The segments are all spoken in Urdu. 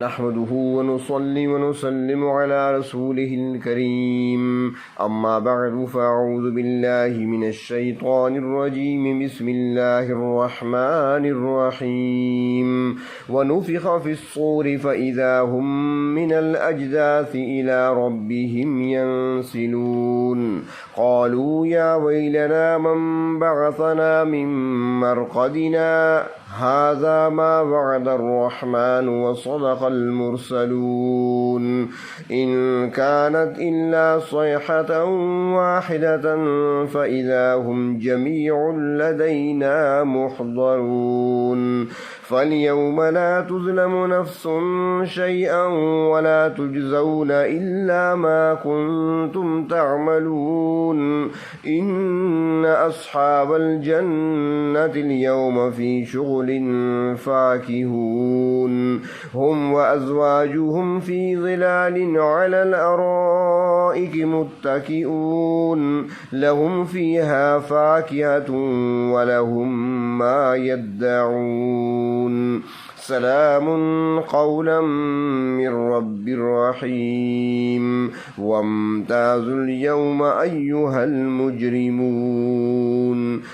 نحمده ونصلي ونسلم على رسوله الكريم أما بعد فأعوذ بالله من الشيطان الرجيم بسم الله الرحمن الرحيم ونفخ في الصور فإذا هم من الأجداث إلى ربهم ينسلون قالوا يا ويلنا من بعثنا من مرقدنا هذا ما وعد الرحمن وصدق المرسلون إن كانت إلا صيحة واحدة فإذا هم جميع لدينا محضرون فاليوم لا تظلم نفس شيئا ولا تجزون إلا ما كنتم تعملون إن أصحاب الجنة اليوم في شغل فاكهون هم وأزواجهم في ظلال على الأرائك متكئون لهم فيها فاكهة ولهم ما يدعون سلام قولا من رب رحيم وامتازوا اليوم أيها المجرمون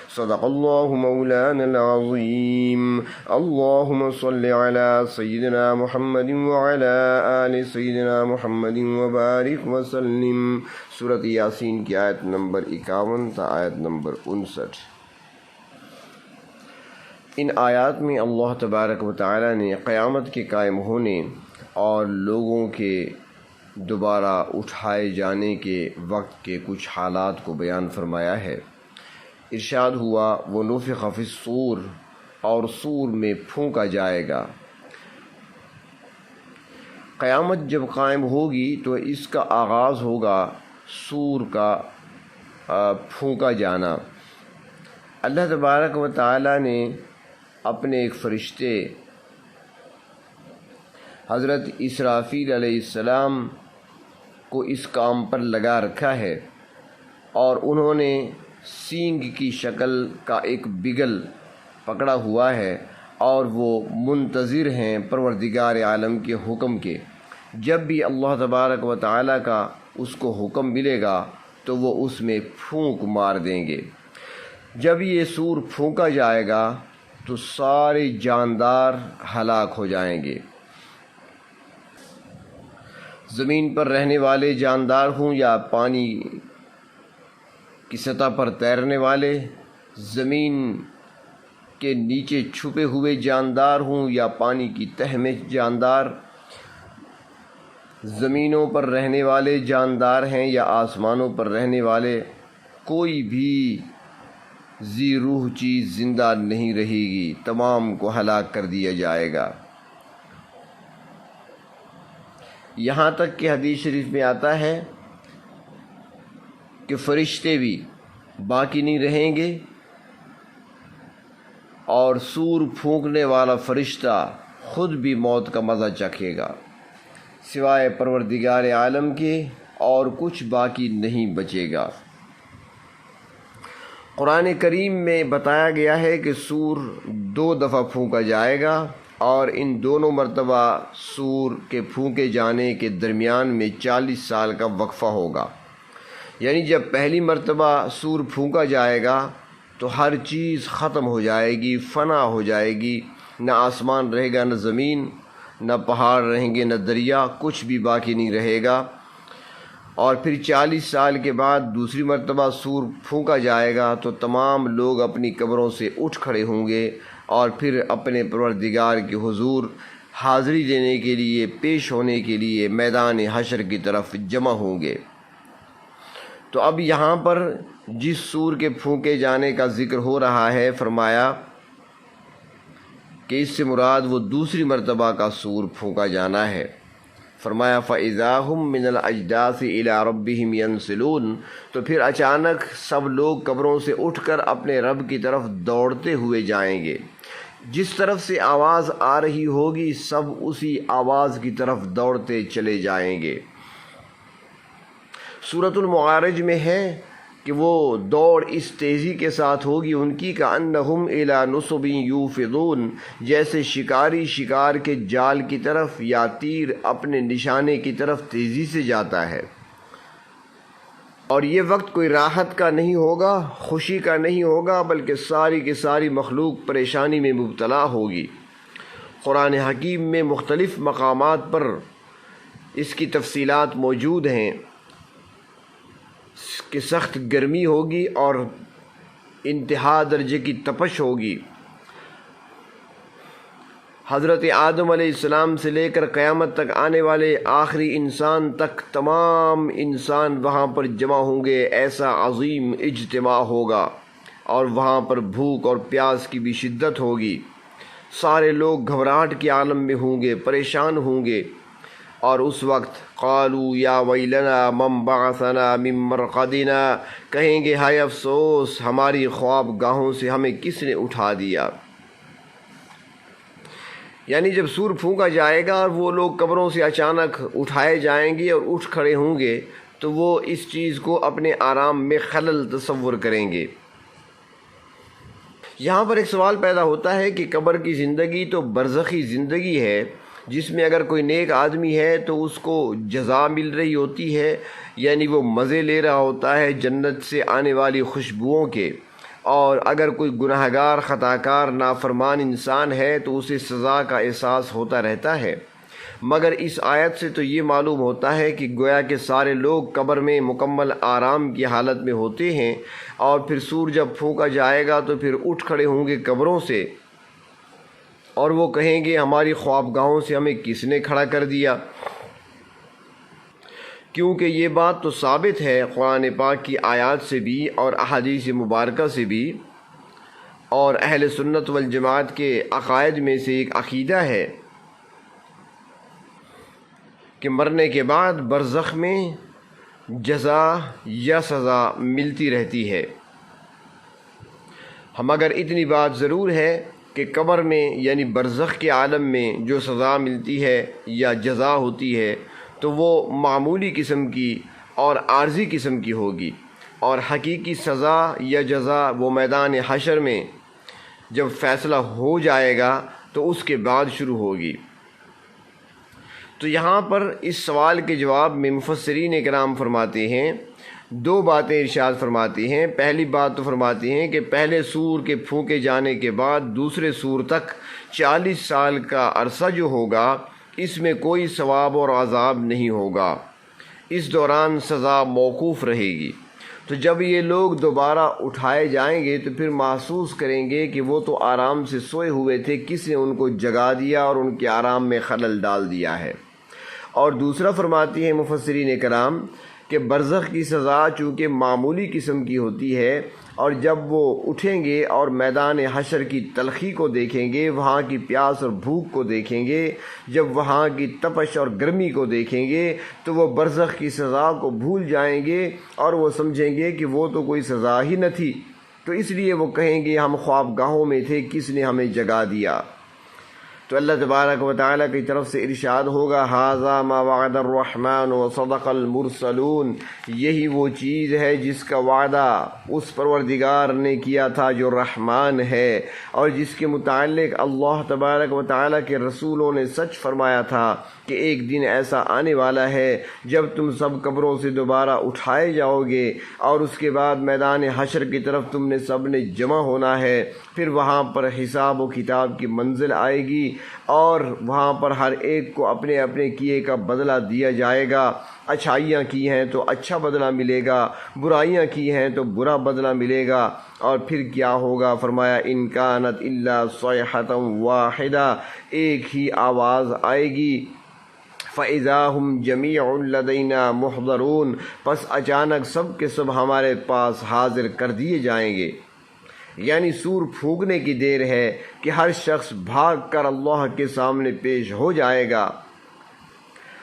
صدق الله مولانا العظيم اللهم صل على سيدنا محمد وعلى آل سيدنا محمد وبارك وسلم سورة یاسین کی آیت نمبر 51 تا آیت نمبر 59۔ ان آیات میں اللہ تبارک و تعالی نے قیامت کے قائم ہونے اور لوگوں کے دوبارہ اٹھائے جانے کے وقت کے کچھ حالات کو بیان فرمایا ہے۔ ارشاد ہوا وَنُفِخَ فِي الصُّورِ، اور صور میں پھونکا جائے گا۔ قیامت جب قائم ہوگی تو اس کا آغاز ہوگا صور کا پھونکا جانا۔ اللہ تبارک و تعالی نے اپنے ایک فرشتے حضرت اسرافیل علیہ السلام کو اس کام پر لگا رکھا ہے، اور انہوں نے سینگ کی شکل کا ایک بگل پکڑا ہوا ہے، اور وہ منتظر ہیں پروردگار عالم کے حکم کے۔ جب بھی اللہ تبارک و تعالیٰ کا اس کو حکم ملے گا تو وہ اس میں پھونک مار دیں گے۔ جب یہ صور پھونکا جائے گا تو سارے جاندار ہلاک ہو جائیں گے، زمین پر رہنے والے جاندار ہوں یا پانی کی سطح پر تیرنے والے، زمین کے نیچے چھپے ہوئے جاندار ہوں یا پانی کی تہ میں جاندار، زمینوں پر رہنے والے جاندار ہیں یا آسمانوں پر رہنے والے، کوئی بھی ذی روح چیز زندہ نہیں رہے گی، تمام کو ہلاک کر دیا جائے گا۔ یہاں تک کہ حدیث شریف میں آتا ہے کہ فرشتے بھی باقی نہیں رہیں گے، اور صور پھونکنے والا فرشتہ خود بھی موت کا مزہ چکھے گا، سوائے پروردگار عالم کے اور کچھ باقی نہیں بچے گا۔ قرآن کریم میں بتایا گیا ہے کہ صور 2 دفعہ پھونکا جائے گا، اور ان دونوں مرتبہ صور کے پھونکے جانے کے درمیان میں 40 سال کا وقفہ ہوگا۔ یعنی جب پہلی مرتبہ صور پھونکا جائے گا تو ہر چیز ختم ہو جائے گی، فنا ہو جائے گی، نہ آسمان رہے گا، نہ زمین، نہ پہاڑ رہیں گے، نہ دریا، کچھ بھی باقی نہیں رہے گا۔ اور پھر 40 سال کے بعد دوسری مرتبہ صور پھونکا جائے گا تو تمام لوگ اپنی قبروں سے اٹھ کھڑے ہوں گے، اور پھر اپنے پروردگار کے حضور حاضری دینے کے لیے، پیش ہونے کے لیے میدان حشر کی طرف جمع ہوں گے۔ تو اب یہاں پر جس صور کے پھونکے جانے کا ذکر ہو رہا ہے، فرمایا کہ اس سے مراد وہ دوسری مرتبہ کا صور پھونکا جانا ہے۔ فرمایا فَإِذَا هُم مِّنَ الْأَجْدَاثِ إِلَىٰ رَبِّهِمْ يَنسِلُونَ، تو پھر اچانک سب لوگ قبروں سے اٹھ کر اپنے رب کی طرف دوڑتے ہوئے جائیں گے۔ جس طرف سے آواز آ رہی ہوگی سب اسی آواز کی طرف دوڑتے چلے جائیں گے۔ سورۃ المعارج میں ہے کہ وہ دوڑ اس تیزی کے ساتھ ہوگی ان کی کأنہم الی نصب یوفضون، جیسے شکاری شکار کے جال کی طرف یا تیر اپنے نشانے کی طرف تیزی سے جاتا ہے۔ اور یہ وقت کوئی راحت کا نہیں ہوگا، خوشی کا نہیں ہوگا، بلکہ ساری کی ساری مخلوق پریشانی میں مبتلا ہوگی۔ قرآن حکیم میں مختلف مقامات پر اس کی تفصیلات موجود ہیں کہ سخت گرمی ہوگی اور انتہا درجے کی تپش ہوگی۔ حضرت آدم علیہ السلام سے لے کر قیامت تک آنے والے آخری انسان تک تمام انسان وہاں پر جمع ہوں گے، ایسا عظیم اجتماع ہوگا، اور وہاں پر بھوک اور پیاس کی بھی شدت ہوگی۔ سارے لوگ گھبراہٹ کے عالم میں ہوں گے، پریشان ہوں گے، اور اس وقت قالوا یا ویلنا من بعثنا من مرقدنا، کہیں گے ہائے افسوس، ہماری خواب گاہوں سے ہمیں کس نے اٹھا دیا۔ یعنی جب سور پھونکا جائے گا اور وہ لوگ قبروں سے اچانک اٹھائے جائیں گے اور اٹھ کھڑے ہوں گے تو وہ اس چیز کو اپنے آرام میں خلل تصور کریں گے۔ یہاں پر ایک سوال پیدا ہوتا ہے کہ قبر کی زندگی تو برزخی زندگی ہے، جس میں اگر کوئی نیک آدمی ہے تو اس کو جزا مل رہی ہوتی ہے، یعنی وہ مزے لے رہا ہوتا ہے جنت سے آنے والی خوشبوؤں کے، اور اگر کوئی گناہگار خطاکار نافرمان انسان ہے تو اسے سزا کا احساس ہوتا رہتا ہے۔ مگر اس آیت سے تو یہ معلوم ہوتا ہے کہ گویا کہ سارے لوگ قبر میں مکمل آرام کی حالت میں ہوتے ہیں، اور پھر سور جب پھونکا جائے گا تو پھر اٹھ کھڑے ہوں گے قبروں سے، اور وہ کہیں گے ہماری خوابگاہوں سے ہمیں کس نے کھڑا کر دیا۔ کیونکہ یہ بات تو ثابت ہے قرآن پاک کی آیات سے بھی اور احادیث مبارکہ سے بھی، اور اہل سنت والجماعت کے عقائد میں سے ایک عقیدہ ہے کہ مرنے کے بعد برزخ میں جزا یا سزا ملتی رہتی ہے۔ مگر اتنی بات ضرور ہے کہ قبر میں یعنی برزخ کے عالم میں جو سزا ملتی ہے یا جزا ہوتی ہے تو وہ معمولی قسم کی اور عارضی قسم کی ہوگی، اور حقیقی سزا یا جزا وہ میدان حشر میں جب فیصلہ ہو جائے گا تو اس کے بعد شروع ہوگی۔ تو یہاں پر اس سوال کے جواب میں مفسرین کرام فرماتے ہیں، دو باتیں ارشاد فرماتی ہیں۔ پہلی بات تو فرماتی ہیں کہ پہلے سور کے پھونکے جانے کے بعد دوسرے سور تک 40 سال کا عرصہ جو ہوگا اس میں کوئی ثواب اور عذاب نہیں ہوگا، اس دوران سزا موقوف رہے گی۔ تو جب یہ لوگ دوبارہ اٹھائے جائیں گے تو پھر محسوس کریں گے کہ وہ تو آرام سے سوئے ہوئے تھے، کس نے ان کو جگا دیا اور ان کے آرام میں خلل ڈال دیا ہے۔ اور دوسرا فرماتی ہیں مفسرین کرام کہ برزخ کی سزا چونکہ معمولی قسم کی ہوتی ہے، اور جب وہ اٹھیں گے اور میدان حشر کی تلخی کو دیکھیں گے، وہاں کی پیاس اور بھوک کو دیکھیں گے، جب وہاں کی تپش اور گرمی کو دیکھیں گے تو وہ برزخ کی سزا کو بھول جائیں گے اور وہ سمجھیں گے کہ وہ تو کوئی سزا ہی نہ تھی، تو اس لیے وہ کہیں گے ہم خوابگاہوں میں تھے، کس نے ہمیں جگا دیا۔ تو اللہ تبارک و تعالیٰ کی طرف سے ارشاد ہوگا ھذا ما وعد الرحمن وصدق المرسلون، یہی وہ چیز ہے جس کا وعدہ اس پروردگار نے کیا تھا جو رحمان ہے، اور جس کے متعلق اللہ تبارک و تعالیٰ کے رسولوں نے سچ فرمایا تھا کہ ایک دن ایسا آنے والا ہے جب تم سب قبروں سے دوبارہ اٹھائے جاؤ گے، اور اس کے بعد میدان حشر کی طرف تم نے سب نے جمع ہونا ہے، پھر وہاں پر حساب و کتاب کی منزل آئے گی، اور وہاں پر ہر ایک کو اپنے اپنے کیے کا بدلہ دیا جائے گا۔ اچھائیاں کی ہیں تو اچھا بدلہ ملے گا، برائیاں کی ہیں تو برا بدلہ ملے گا۔ اور پھر کیا ہوگا؟ فرمایا ان کانت الا صیحۃ واحدہ، ایک ہی آواز آئے گی، فَإِذَا هُمْ جَمِيعٌ لَدَيْنَا مُحْضَرُونَ، پس اچانک سب کے سب ہمارے پاس حاضر کر دیے جائیں گے۔ یعنی سور پھونکنے کی دیر ہے کہ ہر شخص بھاگ کر اللہ کے سامنے پیش ہو جائے گا،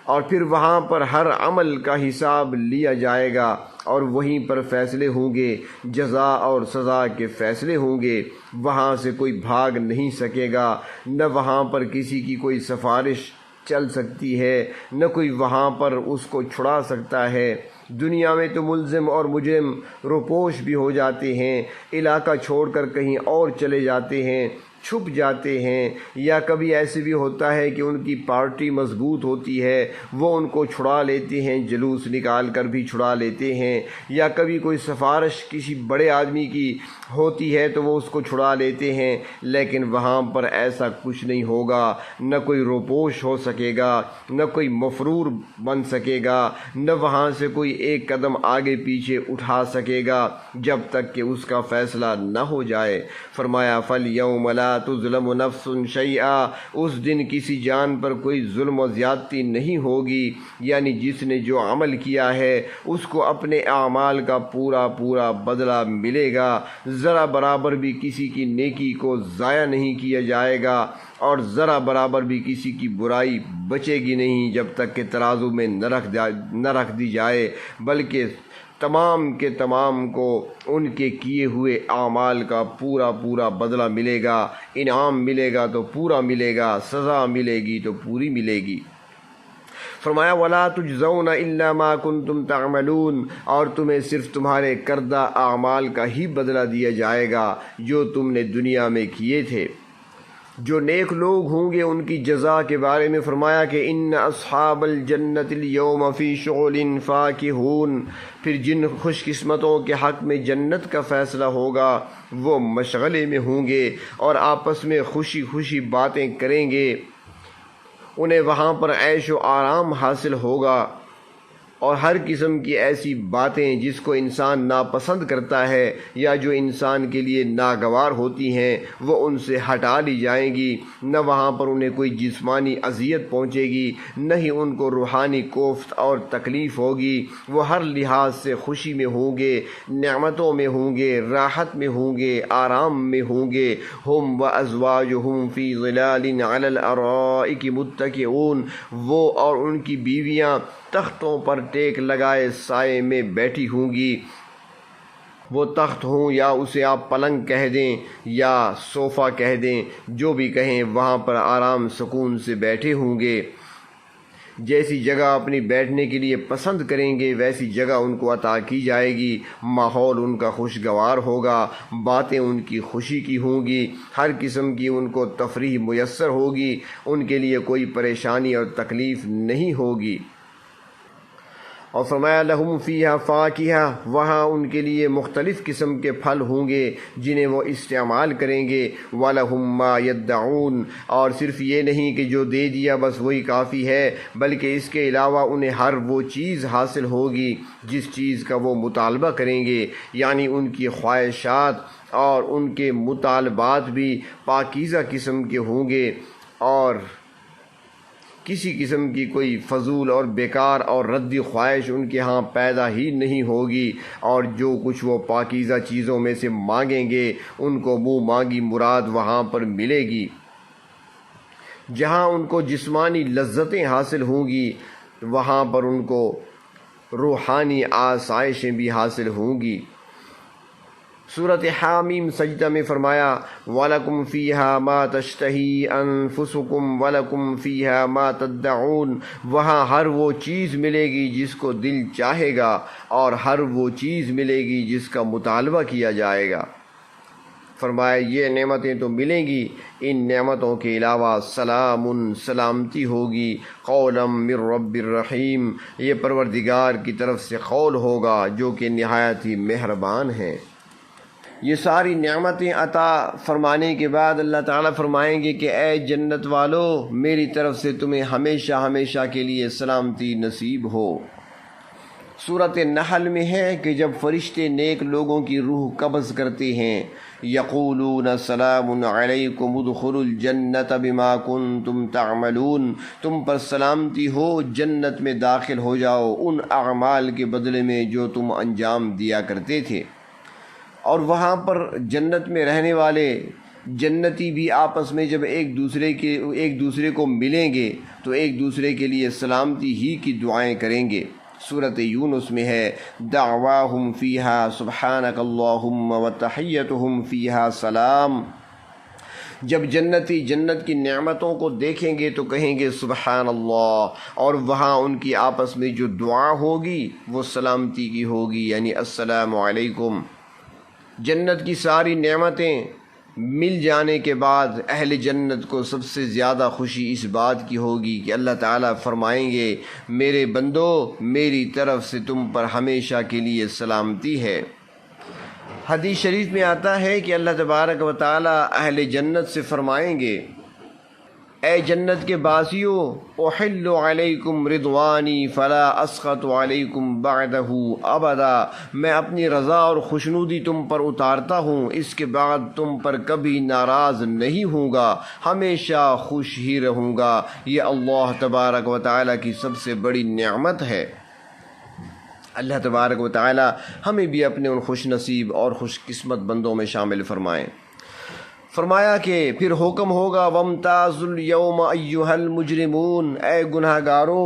اور پھر وہاں پر ہر عمل کا حساب لیا جائے گا، اور وہیں پر فیصلے ہوں گے، جزا اور سزا کے فیصلے ہوں گے۔ وہاں سے کوئی بھاگ نہیں سکے گا، نہ وہاں پر کسی کی کوئی سفارش چل سکتی ہے، نہ کوئی وہاں پر اس کو چھڑا سکتا ہے۔ دنیا میں تو ملزم اور مجرم روپوش بھی ہو جاتے ہیں، علاقہ چھوڑ کر کہیں اور چلے جاتے ہیں، چھپ جاتے ہیں، یا کبھی ایسے بھی ہوتا ہے کہ ان کی پارٹی مضبوط ہوتی ہے، وہ ان کو چھڑا لیتے ہیں، جلوس نکال کر بھی چھڑا لیتے ہیں، یا کبھی کوئی سفارش کسی بڑے آدمی کی ہوتی ہے تو وہ اس کو چھڑا لیتے ہیں۔ لیکن وہاں پر ایسا کچھ نہیں ہوگا، نہ کوئی روپوش ہو سکے گا، نہ کوئی مفرور بن سکے گا، نہ وہاں سے کوئی ایک قدم آگے پیچھے اٹھا سکے گا جب تک کہ اس کا فیصلہ نہ ہو جائے۔ فرمایا فَالْيَوْمَ لَا تُظْلَمُ نَفْسٌ شَيْئًا، اس دن کسی جان پر کوئی ظلم و زیادتی نہیں ہوگی، یعنی جس نے جو عمل کیا ہے اس کو اپنے اعمال کا پورا پورا بدلہ ملے گا، ذرا برابر بھی کسی کی نیکی کو ضائع نہیں کیا جائے گا، اور ذرا برابر بھی کسی کی برائی بچے گی نہیں جب تک کہ ترازو میں نہ رکھ دی جائے، بلکہ تمام کے تمام کو ان کے کیے ہوئے اعمال کا پورا پورا بدلہ ملے گا، انعام ملے گا تو پورا ملے گا، سزا ملے گی تو پوری ملے گی۔ فرمایا وَلَا تُجْزَوْنَ إِلَّا مَا كُنْتُمْ تَعْمَلُونَ، اور تمہیں صرف تمہارے کردہ اعمال کا ہی بدلہ دیا جائے گا جو تم نے دنیا میں کیے تھے۔ جو نیک لوگ ہوں گے ان کی جزا کے بارے میں فرمایا کہ ان اصحاب الجنت اليوم فی شغل فاکہون، پھر جن خوش قسمتوں کے حق میں جنت کا فیصلہ ہوگا وہ مشغلے میں ہوں گے اور آپس میں خوشی خوشی باتیں کریں گے، انہیں وہاں پر عیش و آرام حاصل ہوگا، اور ہر قسم کی ایسی باتیں جس کو انسان ناپسند کرتا ہے یا جو انسان کے لیے ناگوار ہوتی ہیں وہ ان سے ہٹا لی جائیں گی، نہ وہاں پر انہیں کوئی جسمانی اذیت پہنچے گی، نہ ہی ان کو روحانی کوفت اور تکلیف ہوگی، وہ ہر لحاظ سے خوشی میں ہوں گے، نعمتوں میں ہوں گے، راحت میں ہوں گے، آرام میں ہوں گے۔ ہم وازواجہم فی ظلال علی الارائک متکئون، وہ اور ان کی بیویاں تختوں پر ٹیک لگائے سائے میں بیٹھی ہوں گی، وہ تخت ہوں یا اسے آپ پلنگ کہہ دیں یا صوفہ کہہ دیں، جو بھی کہیں، وہاں پر آرام سکون سے بیٹھے ہوں گے۔ جیسی جگہ اپنی بیٹھنے کے لیے پسند کریں گے ویسی جگہ ان کو عطا کی جائے گی، ماحول ان کا خوشگوار ہوگا، باتیں ان کی خوشی کی ہوں گی، ہر قسم کی ان کو تفریح میسر ہوگی، ان کے لیے کوئی پریشانی اور تکلیف نہیں ہوگی۔ اور فرمایا لہم فیہا فاکہہ، وہاں ان کے لیے مختلف قسم کے پھل ہوں گے جنہیں وہ استعمال کریں گے، وَلَهُم مَّا يَدَّعُونَ، اور صرف یہ نہیں کہ جو دے دیا بس وہی کافی ہے، بلکہ اس کے علاوہ انہیں ہر وہ چیز حاصل ہوگی جس چیز کا وہ مطالبہ کریں گے، یعنی ان کی خواہشات اور ان کے مطالبات بھی پاکیزہ قسم کے ہوں گے، اور کسی قسم کی کوئی فضول اور بیکار اور ردی خواہش ان کے ہاں پیدا ہی نہیں ہوگی، اور جو کچھ وہ پاکیزہ چیزوں میں سے مانگیں گے ان کو منہ مانگی مراد وہاں پر ملے گی۔ جہاں ان کو جسمانی لذتیں حاصل ہوں گی وہاں پر ان کو روحانی آسائشیں بھی حاصل ہوں گی۔ سورۃ حامیم سجدہ میں فرمایا وَلَكُمْ فِيهَا مَا تَشْتَهِي أَنفُسُكُمْ وَلَكُمْ فِيهَا مَا تَدَّعُونَ، وہاں ہر وہ چیز ملے گی جس کو دل چاہے گا، اور ہر وہ چیز ملے گی جس کا مطالبہ کیا جائے گا۔ فرمایا یہ نعمتیں تو ملیں گی، ان نعمتوں کے علاوہ سلام، سلامتی ہوگی، قولا من رب الرحیم، یہ پروردگار کی طرف سے قول ہوگا جو کہ نہایت ہی مہربان ہیں۔ یہ ساری نعمتیں عطا فرمانے کے بعد اللہ تعالیٰ فرمائیں گے کہ اے جنت والو، میری طرف سے تمہیں ہمیشہ ہمیشہ کے لیے سلامتی نصیب ہو۔ سورۃ نحل میں ہے کہ جب فرشتے نیک لوگوں کی روح قبض کرتے ہیں، یقولون سلام علیکم ادخلوا الجنۃ بما کنتم تعملون، تم پر سلامتی ہو، جنت میں داخل ہو جاؤ ان اعمال کے بدلے میں جو تم انجام دیا کرتے تھے۔ اور وہاں پر جنت میں رہنے والے جنتی بھی آپس میں جب ایک دوسرے کو ملیں گے تو ایک دوسرے کے لیے سلامتی ہی کی دعائیں کریں گے۔ سورۃ یونس میں ہے دعواہم فیہا سبحانک اللہم وتحیتہم فیہا سلام، جب جنتی جنت کی نعمتوں کو دیکھیں گے تو کہیں گے سبحان اللہ، اور وہاں ان کی آپس میں جو دعا ہوگی وہ سلامتی کی ہوگی، یعنی السلام علیکم۔ جنت کی ساری نعمتیں مل جانے کے بعد اہل جنت کو سب سے زیادہ خوشی اس بات کی ہوگی کہ اللہ تعالیٰ فرمائیں گے میرے بندو، میری طرف سے تم پر ہمیشہ کے لیے سلامتی ہے۔ حدیث شریف میں آتا ہے کہ اللہ تبارک و تعالیٰ اہل جنت سے فرمائیں گے اے جنت کے باسیو، احل علیکم رضوانی فلا اسخط علیکم بعدہ ابدا، میں اپنی رضا اور خوشنودی تم پر اتارتا ہوں، اس کے بعد تم پر کبھی ناراض نہیں ہوں گا، ہمیشہ خوش ہی رہوں گا۔ یہ اللہ تبارک و تعالیٰ کی سب سے بڑی نعمت ہے۔ اللہ تبارک و تعالیٰ ہمیں بھی اپنے ان خوش نصیب اور خوش قسمت بندوں میں شامل فرمائیں۔ فرمایا کہ پھر حکم ہوگا وامتازوا اليوم ایھا المجرمون، اے گناہ گارو،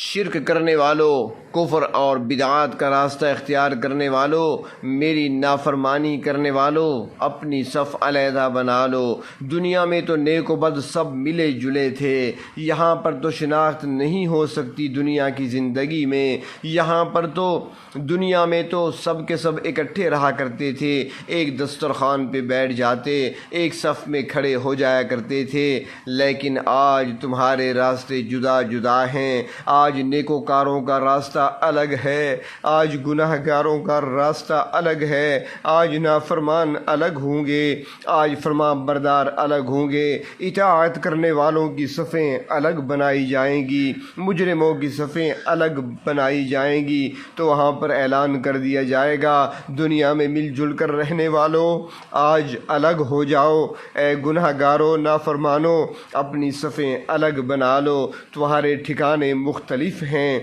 شرک کرنے والوں، کفر اور بدعات کا راستہ اختیار کرنے والوں، میری نافرمانی کرنے والوں، اپنی صف علیحدہ بنا لو۔ دنیا میں تو نیک و بد سب ملے جلے تھے، یہاں پر تو شناخت نہیں ہو سکتی دنیا کی زندگی میں، یہاں پر تو دنیا میں تو سب کے سب اکٹھے رہا کرتے تھے، ایک دسترخوان پہ بیٹھ جاتے، ایک صف میں کھڑے ہو جایا کرتے تھے، لیکن آج تمہارے راستے جدا جدا ہیں، آج نیکوکاروں کا راستہ الگ ہے، آج گناہ گاروں کا راستہ الگ ہے، آج نافرمان الگ ہوں گے، آج فرما بردار الگ ہوں گے، اطاعت کرنے والوں کی صفیں الگ بنائی جائیں گی، مجرموں کی صفیں الگ بنائی جائیں گی۔ تو وہاں پر اعلان کر دیا جائے گا دنیا میں مل جل کر رہنے والوں آج الگ ہو جاؤ، اے گناہ گاروں نافرمانوں اپنی صفیں الگ بنا لو، تمہارے ٹھکانے مختلف ہیں۔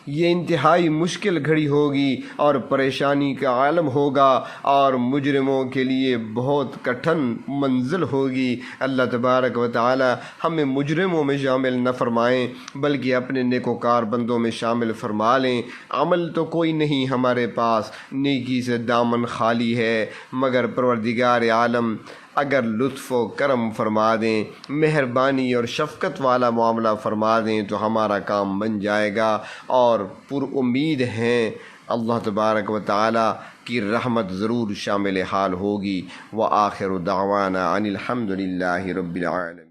یہ انتہائی مشکل گھڑی ہوگی اور پریشانی کا عالم ہوگا اور مجرموں کے لیے بہت کٹھن منزل ہوگی۔ اللہ تبارک و تعالی ہمیں مجرموں میں شامل نہ فرمائیں بلکہ اپنے نیکوکار بندوں میں شامل فرما لیں۔ عمل تو کوئی نہیں ہمارے پاس، نیکی سے دامن خالی ہے، مگر پروردگار عالم اگر لطف و کرم فرما دیں، مہربانی اور شفقت والا معاملہ فرما دیں تو ہمارا کام بن جائے گا، اور پر امید ہیں اللہ تبارک و تعالی کی رحمت ضرور شامل حال ہوگی۔ وآخر دعوانا ان الحمد للہ رب العالمین۔